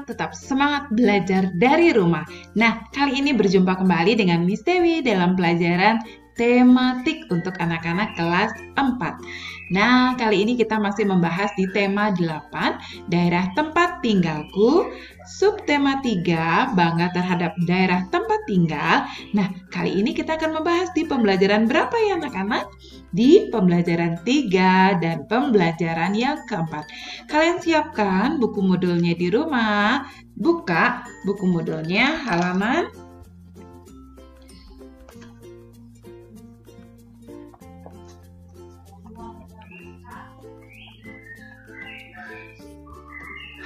anak-anak tetap semangat belajar dari rumah. Nah, kali ini berjumpa kembali dengan Miss Dewi dalam pelajaran tematik untuk anak-anak kelas 4. Nah, kali ini kita masih membahas di tema 8, daerah tempat tinggalku. Subtema 3, bangga terhadap daerah tempat tinggal. Nah, kali ini kita akan membahas di pembelajaran berapa ya anak-anak? Di pembelajaran 3 dan pembelajaran yang keempat. Kalian siapkan buku modulnya di rumah. Buka buku modulnya halaman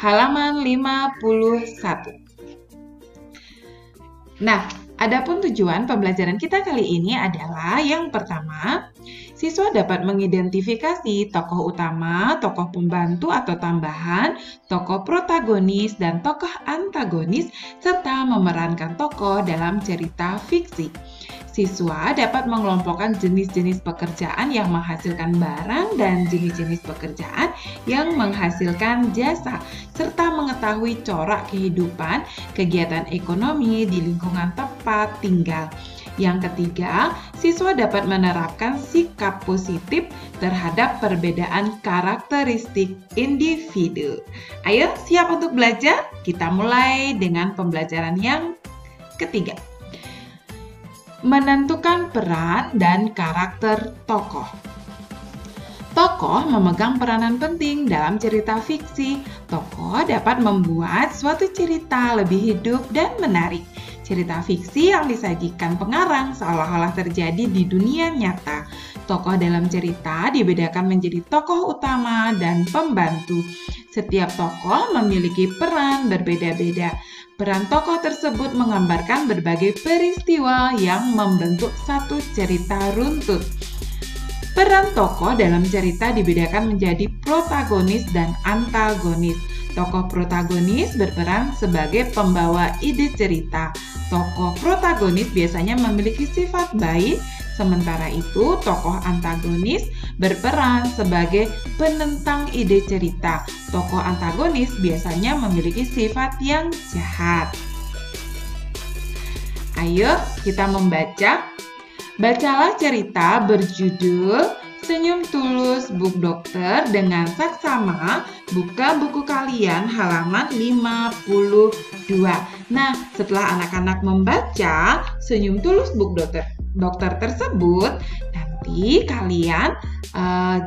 halaman 51. Nah, adapun tujuan pembelajaran kita kali ini adalah yang pertama, siswa dapat mengidentifikasi tokoh utama, tokoh pembantu atau tambahan, tokoh protagonis, dan tokoh antagonis, serta memerankan tokoh dalam cerita fiksi. Siswa dapat mengelompokkan jenis-jenis pekerjaan yang menghasilkan barang dan jenis-jenis pekerjaan yang menghasilkan jasa, serta mengetahui corak kehidupan, kegiatan ekonomi di lingkungan tempat tinggal. Yang ketiga, siswa dapat menerapkan sikap positif terhadap perbedaan karakteristik individu. Ayo, siap untuk belajar? Kita mulai dengan pembelajaran yang ketiga. Menentukan peran dan karakter tokoh. Tokoh memegang peranan penting dalam cerita fiksi. Tokoh dapat membuat suatu cerita lebih hidup dan menarik. Cerita fiksi yang disajikan pengarang seolah-olah terjadi di dunia nyata. Tokoh dalam cerita dibedakan menjadi tokoh utama dan pembantu. Setiap tokoh memiliki peran berbeda-beda. Peran tokoh tersebut menggambarkan berbagai peristiwa yang membentuk satu cerita runtut. Peran tokoh dalam cerita dibedakan menjadi protagonis dan antagonis. Tokoh protagonis berperan sebagai pembawa ide cerita. Tokoh protagonis biasanya memiliki sifat baik, sementara itu tokoh antagonis berperan sebagai penentang ide cerita. Tokoh antagonis biasanya memiliki sifat yang jahat. Ayo kita membaca. Bacalah cerita berjudul Senyum Tulus Buk Dokter dengan saksama. Buka buku kalian halaman 52. Nah, setelah anak-anak membaca Senyum Tulus Buk Dokter tersebut, nanti kalian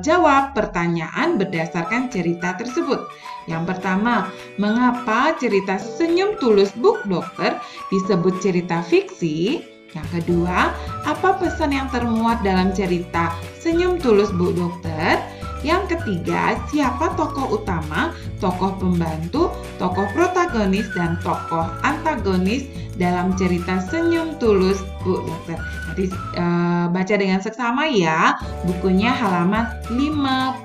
jawab pertanyaan berdasarkan cerita tersebut. Yang pertama, mengapa cerita Senyum Tulus Buk Dokter disebut cerita fiksi? Yang kedua, apa pesan yang termuat dalam cerita Senyum Tulus Bu Dokter? Yang ketiga, siapa tokoh utama, tokoh pembantu, tokoh protagonis, dan tokoh antagonis dalam cerita Senyum Tulus Bu Dokter? Nanti baca dengan seksama ya, bukunya halaman 52.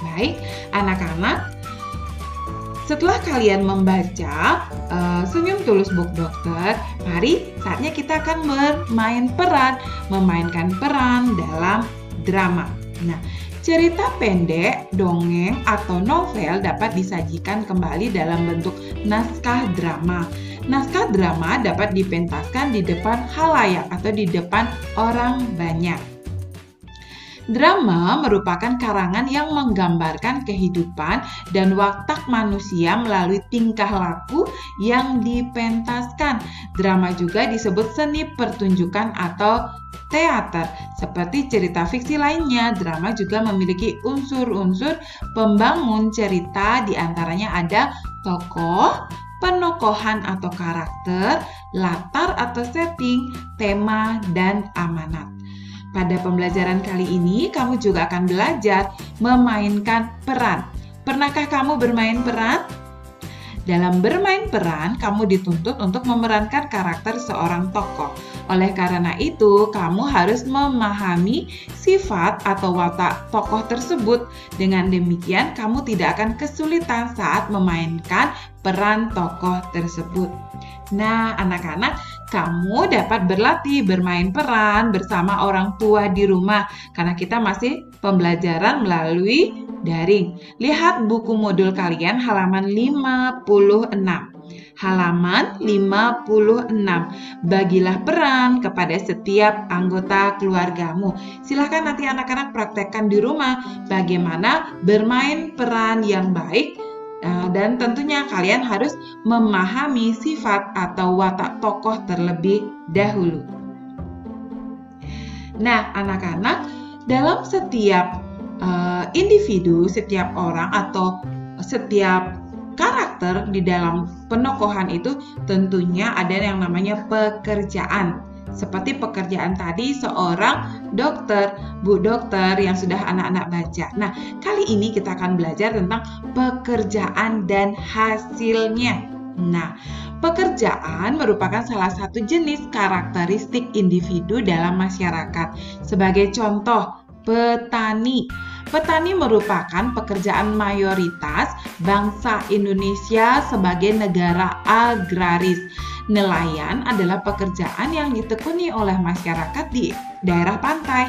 Baik, anak-anak, setelah kalian membaca Senyum Tulus Buk Dokter, mari saatnya kita akan memainkan peran dalam drama. Nah, cerita pendek, dongeng, atau novel dapat disajikan kembali dalam bentuk naskah drama. Naskah drama dapat dipentaskan di depan khalayak atau di depan orang banyak. Drama merupakan karangan yang menggambarkan kehidupan dan watak manusia melalui tingkah laku yang dipentaskan. Drama juga disebut seni pertunjukan atau teater. Seperti cerita fiksi lainnya, drama juga memiliki unsur-unsur pembangun cerita, diantaranya ada tokoh, penokohan atau karakter, latar atau setting, tema, dan amanat. Pada pembelajaran kali ini, kamu juga akan belajar memainkan peran. Pernahkah kamu bermain peran? Dalam bermain peran, kamu dituntut untuk memerankan karakter seorang tokoh. Oleh karena itu, kamu harus memahami sifat atau watak tokoh tersebut. Dengan demikian, kamu tidak akan kesulitan saat memainkan peran tokoh tersebut. Nah, anak-anak, kamu dapat berlatih bermain peran bersama orang tua di rumah karena kita masih pembelajaran melalui daring. Lihat buku modul kalian halaman 56. Halaman 56. Bagilah peran kepada setiap anggota keluargamu. Silahkan nanti anak-anak praktekkan di rumah bagaimana bermain peran yang baik. Dan tentunya kalian harus memahami sifat atau watak tokoh terlebih dahulu. Nah, anak-anak, dalam setiap individu, setiap orang atau setiap karakter di dalam penokohan itu tentunya ada yang namanya pekerjaan. Seperti pekerjaan tadi seorang dokter, Bu Dokter yang sudah anak-anak baca. Nah, kali ini kita akan belajar tentang pekerjaan dan hasilnya. Nah, pekerjaan merupakan salah satu jenis karakteristik individu dalam masyarakat. Sebagai contoh, petani. Petani merupakan pekerjaan mayoritas bangsa Indonesia sebagai negara agraris. Nelayan adalah pekerjaan yang ditekuni oleh masyarakat di daerah pantai.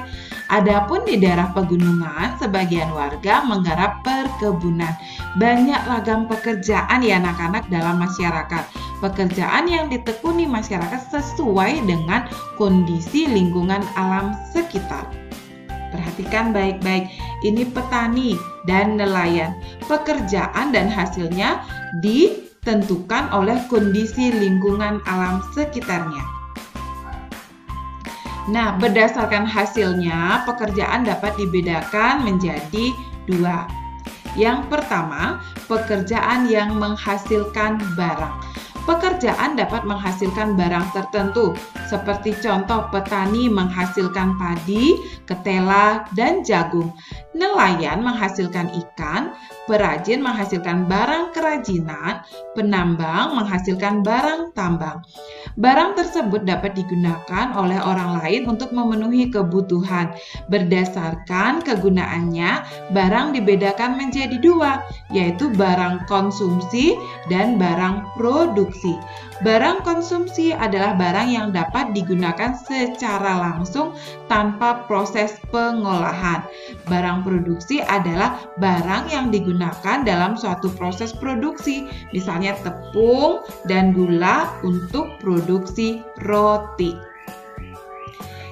Adapun di daerah pegunungan, sebagian warga menggarap perkebunan. Banyak ragam pekerjaan ya anak-anak dalam masyarakat. Pekerjaan yang ditekuni masyarakat sesuai dengan kondisi lingkungan alam sekitar. Perhatikan baik-baik, ini petani dan nelayan. Pekerjaan dan hasilnya ditentukan oleh kondisi lingkungan alam sekitarnya. Nah, berdasarkan hasilnya, pekerjaan dapat dibedakan menjadi dua. Yang pertama, pekerjaan yang menghasilkan barang. Pekerjaan dapat menghasilkan barang tertentu, seperti contoh petani menghasilkan padi, ketela, dan jagung. Nelayan menghasilkan ikan, perajin menghasilkan barang kerajinan, penambang menghasilkan barang tambang. Barang tersebut dapat digunakan oleh orang lain untuk memenuhi kebutuhan. Berdasarkan kegunaannya, barang dibedakan menjadi dua, yaitu barang konsumsi dan barang produksi. Barang konsumsi adalah barang yang dapat digunakan secara langsung tanpa proses pengolahan. Barang produksi adalah barang yang digunakan dalam suatu proses produksi, misalnya tepung dan gula untuk produksi roti.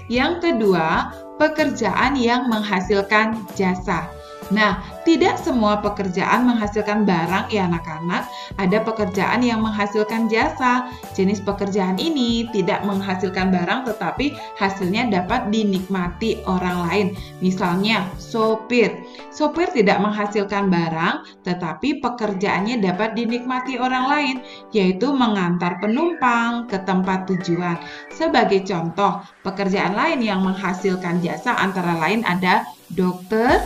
Yang kedua, pekerjaan yang menghasilkan jasa. Nah, tidak semua pekerjaan menghasilkan barang ya anak-anak. Ada pekerjaan yang menghasilkan jasa. Jenis pekerjaan ini tidak menghasilkan barang tetapi hasilnya dapat dinikmati orang lain. Misalnya, sopir. Sopir tidak menghasilkan barang tetapi pekerjaannya dapat dinikmati orang lain, yaitu mengantar penumpang ke tempat tujuan. Sebagai contoh, pekerjaan lain yang menghasilkan jasa antara lain ada dokter,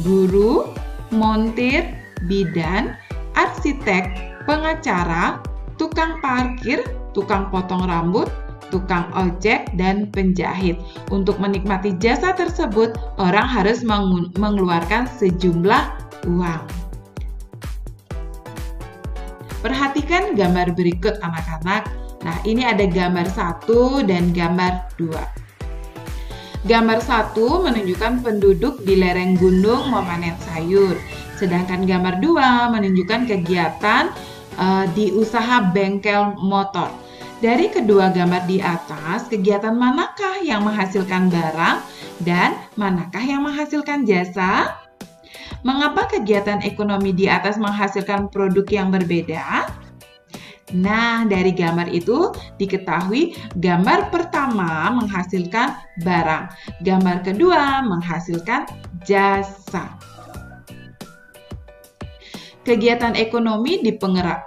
guru, montir, bidan, arsitek, pengacara, tukang parkir, tukang potong rambut, tukang ojek, dan penjahit. Untuk menikmati jasa tersebut, orang harus mengeluarkan sejumlah uang. Perhatikan gambar berikut anak-anak. Nah, ini ada gambar 1 dan gambar 2. Gambar 1 menunjukkan penduduk di lereng gunung memanen sayur. Sedangkan gambar 2 menunjukkan kegiatan di usaha bengkel motor. Dari kedua gambar di atas, kegiatan manakah yang menghasilkan barang dan manakah yang menghasilkan jasa? Mengapa kegiatan ekonomi di atas menghasilkan produk yang berbeda? Nah, dari gambar itu diketahui gambar pertama menghasilkan barang, gambar kedua menghasilkan jasa. Kegiatan ekonomi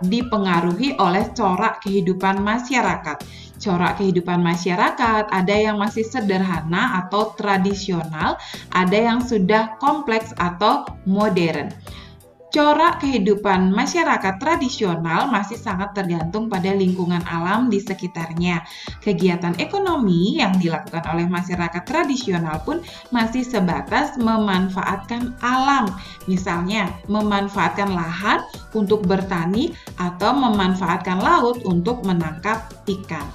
dipengaruhi oleh corak kehidupan masyarakat. Corak kehidupan masyarakat ada yang masih sederhana atau tradisional, ada yang sudah kompleks atau modern. Corak kehidupan masyarakat tradisional masih sangat tergantung pada lingkungan alam di sekitarnya. Kegiatan ekonomi yang dilakukan oleh masyarakat tradisional pun masih sebatas memanfaatkan alam. Misalnya, memanfaatkan lahan untuk bertani atau memanfaatkan laut untuk menangkap ikan.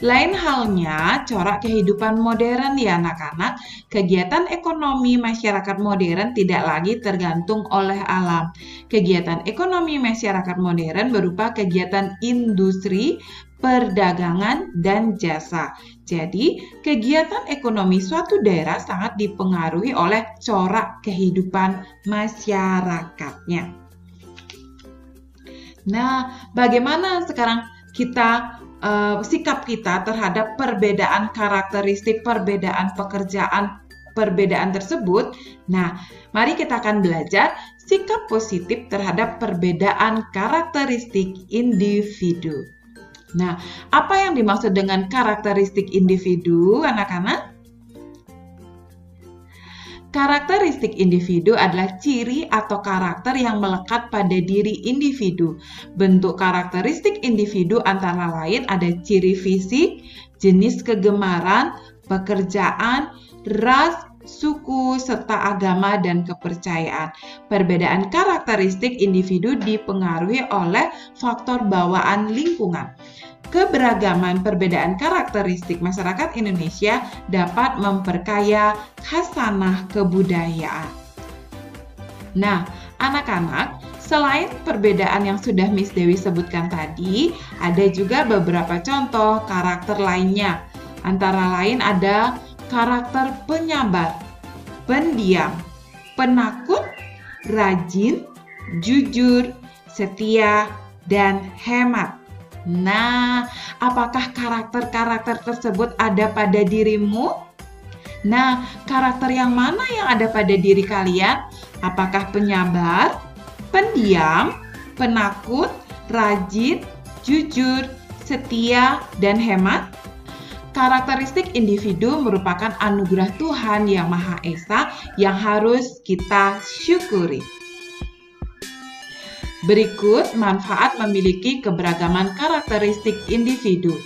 Lain halnya corak kehidupan modern ya anak-anak, kegiatan ekonomi masyarakat modern tidak lagi tergantung oleh alam. Kegiatan ekonomi masyarakat modern berupa kegiatan industri, perdagangan, dan jasa. Jadi, kegiatan ekonomi suatu daerah sangat dipengaruhi oleh corak kehidupan masyarakatnya. Nah, bagaimana sekarang sikap kita terhadap perbedaan karakteristik, perbedaan pekerjaan, perbedaan tersebut? Nah, mari kita akan belajar sikap positif terhadap perbedaan karakteristik individu. Nah, apa yang dimaksud dengan karakteristik individu, anak-anak? Karakteristik individu adalah ciri atau karakter yang melekat pada diri individu. Bentuk karakteristik individu antara lain ada ciri fisik, jenis kegemaran, pekerjaan, ras, suku, serta agama dan kepercayaan. Perbedaan karakteristik individu dipengaruhi oleh faktor bawaan lingkungan. Keberagaman perbedaan karakteristik masyarakat Indonesia dapat memperkaya khasanah kebudayaan. Nah, anak-anak, selain perbedaan yang sudah Miss Dewi sebutkan tadi, ada juga beberapa contoh karakter lainnya. Antara lain ada karakter penyabar, pendiam, penakut, rajin, jujur, setia, dan hemat. Nah, apakah karakter-karakter tersebut ada pada dirimu? Nah, karakter yang mana yang ada pada diri kalian? Apakah penyabar, pendiam, penakut, rajin, jujur, setia, dan hemat? Karakteristik individu merupakan anugerah Tuhan Yang Maha Esa yang harus kita syukuri. Berikut manfaat memiliki keberagaman karakteristik individu.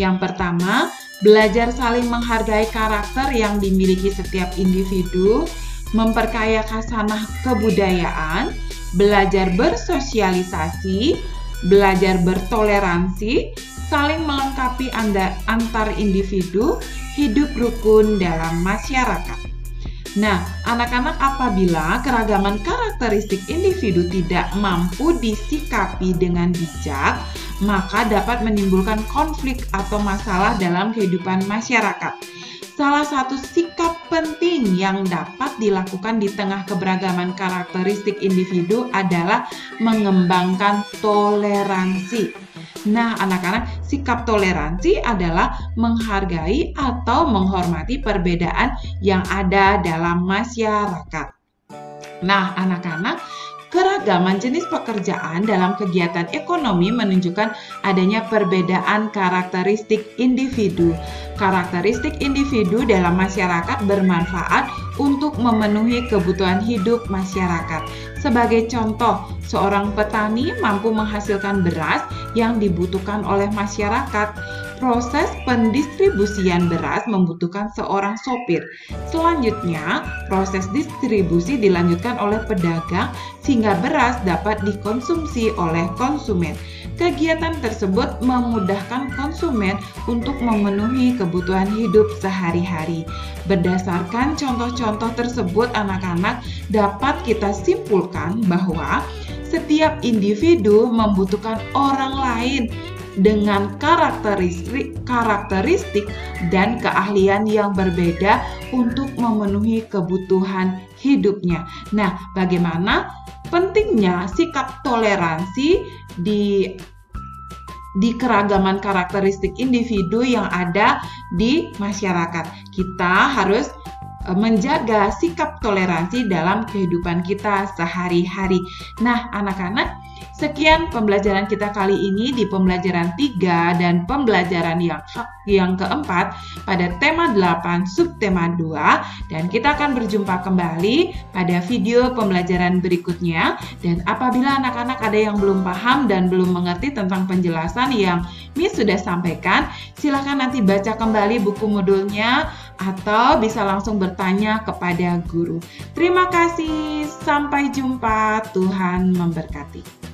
Yang pertama, belajar saling menghargai karakter yang dimiliki setiap individu, memperkaya khasanah kebudayaan, belajar bersosialisasi, belajar bertoleransi, saling melengkapi antar individu, hidup rukun dalam masyarakat. Nah, anak-anak, apabila keragaman karakteristik individu tidak mampu disikapi dengan bijak, maka dapat menimbulkan konflik atau masalah dalam kehidupan masyarakat. Salah satu sikap penting yang dapat dilakukan di tengah keberagaman karakteristik individu adalah mengembangkan toleransi. Nah, anak-anak, sikap toleransi adalah menghargai atau menghormati perbedaan yang ada dalam masyarakat. Nah, anak-anak, keragaman jenis pekerjaan dalam kegiatan ekonomi menunjukkan adanya perbedaan karakteristik individu. Karakteristik individu dalam masyarakat bermanfaat untuk memenuhi kebutuhan hidup masyarakat. Sebagai contoh, seorang petani mampu menghasilkan beras yang dibutuhkan oleh masyarakat. Proses pendistribusian beras membutuhkan seorang sopir. Selanjutnya, proses distribusi dilanjutkan oleh pedagang sehingga beras dapat dikonsumsi oleh konsumen. Kegiatan tersebut memudahkan konsumen untuk memenuhi kebutuhan hidup sehari-hari. Berdasarkan contoh-contoh tersebut, anak-anak, dapat kita simpulkan bahwa setiap individu membutuhkan orang lain dengan karakteristik dan keahlian yang berbeda untuk memenuhi kebutuhan hidupnya. Nah, bagaimana pentingnya sikap toleransi di keragaman karakteristik individu yang ada di masyarakat. Kita harus menjaga sikap toleransi dalam kehidupan kita sehari-hari. Nah, anak-anak, sekian pembelajaran kita kali ini di pembelajaran 3 dan pembelajaran yang keempat pada tema 8 subtema 2, dan kita akan berjumpa kembali pada video pembelajaran berikutnya. Dan apabila anak-anak ada yang belum paham dan belum mengerti tentang penjelasan yang Miss sudah sampaikan, silakan nanti baca kembali buku modulnya atau bisa langsung bertanya kepada guru. Terima kasih, sampai jumpa, Tuhan memberkati.